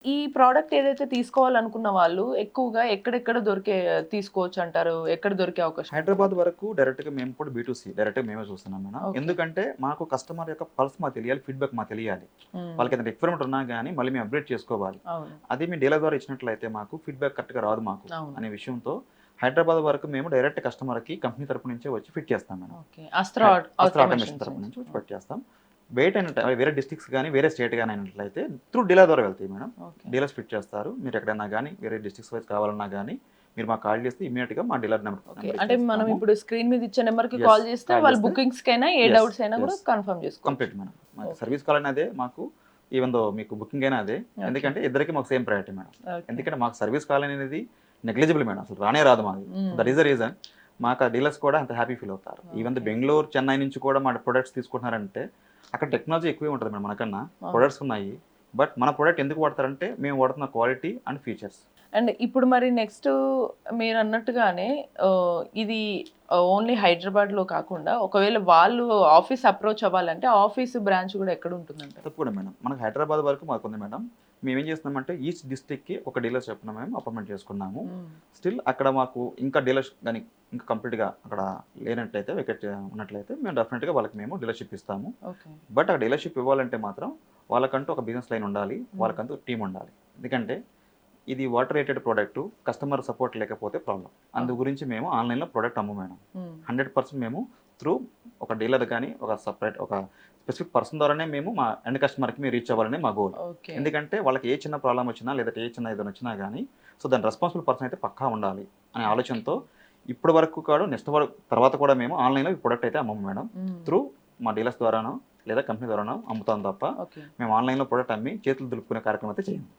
ఈ ప్రోడక్ట్ ఏదైతే తీసుకోవాలనుకున్న వాళ్ళు ఎక్కువగా ఎక్కడెక్కడ తీసుకోవచ్చు అంటారు? ఎక్కడ దొరికే అవకాశం ఉంటుంది? హైదరాబాద్ వరకు డైరెక్ట్‌గా మేము కూడా బీ2సి డైరెక్ట్‌గా మేమే చూస్తున్నాం మేడం. ఓకే. ఎందుకంటే మాకు కస్టమర్ యొక్క పల్స్ మాకు తెలియాలి, ఫీడ్‌బ్యాక్ మాకు తెలియాలి. హ్మ్. వాళ్ళకేదైనా రిక్వైర్మెంట్ ఉన్నా గానీ మళ్ళీ మేము అప్‌డేట్ చేసుకోవాలి. అవును. అదే మేము డీలర్ ద్వారా ఇచ్చినట్లయితే మాకు ఫీడ్‌బ్యాక్ కరెక్ట్‌గా రాదు మాకు అవును. అనే విషయంతో హైదరాబాద్ వరకు మేము డైరెక్ట్ కస్టమర్‌కి కంపెనీ తరపు నుంచే వచ్చి ఫిట్ చేస్తాం మేడం. ఓకే. అస్త్ర అస్త్ర ఆటోమేషన్ తరపు నుంచి వచ్చి ఫిట్ చేస్తాం. బయట వేరే డిస్ట్రిక్ట్స్ గానీ, వేరే స్టేట్ గానీ అయినట్లయితే త్రూ డీలర్ ద్వారా వెళ్తాయి మేడం. ఓకే. డీలర్స్ ఫిట్ చేస్తారు. మీరు ఎక్కడైనా గానీ, వేరే డిస్ట్రిక్ట్స్ వైస్ కావాలన్నా గానీ, మీరు మాకు కాల్ చేస్తే ఇమ్మీడియేట్‌గా మా డీలర్ ఓకే. నెంబర్ అంటే మనం ఇచ్చేస్తాము. ఇప్పుడు స్క్రీన్ మీద ఇచ్చే నంబర్‌కి యెస్. కాల్ చేస్తే కాల్ వాళ్ళు చేస్తే బుకింగ్స్‌కైనా ఏ యెస్. డౌట్స్ అయినా కూడా యెస్. కన్ఫర్మ్ చేసుకోవచ్చు. Complete madam. మాకు ఓకే. సర్వీస్ కాల్ అనేది మాకు ఈవెన్ దో మీకు బుకింగ్ అయినా అదే. ఓకే. ఎందుకంటే ఇద్దరికీ మాకు సేమ్ ప్రయారిటీ మేడం. ఓకే. ఎందుకంటే మాకు సర్వీస్ కాల్ అనేది నెగ్లిజిబుల్ మేడం. అసలు రానే రాదు మాది. That is the reason. మాకు ఆ డీలర్స్ కూడా అంత హ్యాపీ ఫీల్ అవుతారు. Even though okay. Bengaluru, Chennai నుంచి కూడా మా ప్రొడక్ట్స్ తీసుకుంటున్నారంటే అక్కడ టెక్నాలజీ ఎక్కువే ఉంటది మేడం మనకన్నా. అవును. ప్రొడక్ట్స్ ఉన్నాయి. బట్ మన ప్రొడక్ట్ ఎందుకు వాడతారంటే మేము వాడుతున్న క్వాలిటీ అండ్ ఫీచర్స్. అండ్ ఇప్పుడు మరి నెక్స్ట్ మీరన్నట్టుగానే ఇది ఓన్లీ హైదరాబాద్‌లో కాకుండా ఒకవేళ వాళ్ళు ఆఫీస్ అప్రోచ్ అవ్వాలంటే ఆఫీస్ బ్రాంచ్ కూడా ఎక్కడ ఉంటుందంటారు? తప్పకుండా మేడం. మనకు హైదరాబాద్ వరకు మాకుంది మేడం. మేమేం చేస్తున్నామంటే ఈచ్ డిస్ట్రిక్ట్‌కి ఒక డీలర్ చొప్పున మేము అపాయింట్‌మెంట్ చేసుకున్నాము. హ్మ్. స్టిల్ అక్కడ మాకు ఇంకా డీలర్స్ గాని ఇంకా కంప్లీట్‌గా అక్కడ లేనట్లయితే వేకెట్ ఉన్నట్లయితే మేము డెఫినిట్‌గా వాళ్ళకి మేము డీలర్‌షిప్ ఇస్తాము. ఓకే. బట్ ఆ డీలర్‌షిప్ ఇవ్వాలంటే మాత్రం వాళ్ళకంటూ ఒక బిజినెస్ లైన్ ఉండాలి. హ్మ్. వాళ్ళకంటూ టీమ్ ఉండాలి. ఎందుకంటే ఇది water rated product. Customer support లేకపోతే ప్రాబ్లమ్. అందు గురించి మేము ఆన్‌లైన్‌లో ప్రొడక్ట్ అమ్మము మేడం. హ్మ్. 100% మేము త్రూ ఒక డీలర్ గాని, ఒక సెపరేట్ ఒక స్పెసిఫిక్ పర్సన్ ద్వారానే మేము మా ఎండ్ కస్టమర్‌కి మేము రీచ్ అవ్వాలని మా గోల్. ఓకే. ఎందుకంటే వాళ్ళకి ఏ చిన్న ప్రాబ్లమ్ వచ్చినా లేదంటే ఏ చిన్న ఏదైనా వచ్చినా గానీ సో దాని రెస్పాన్సిబుల్ పర్సన్ అయితే పక్కా ఉండాలి అనే ఆలోచనతో ఇప్పటి వరకు కూడా నెక్స్ట్ తర్వాత కూడా మేము ఆన్‌లైన్‌లో ఈ ప్రొడక్ట్ అయితే అమ్మము మేడం. హ్మ్. త్రూ మా డీలర్స్ ద్వారానో లేదా కంపెనీ ద్వారానో అమ్ముతాం తప్ప ఓకే. మేము ఆన్‌లైన్‌లో ప్రొడక్ట్ అమ్మి చేతులు దులుపుకునే కార్యక్రమం అయితే చేయము.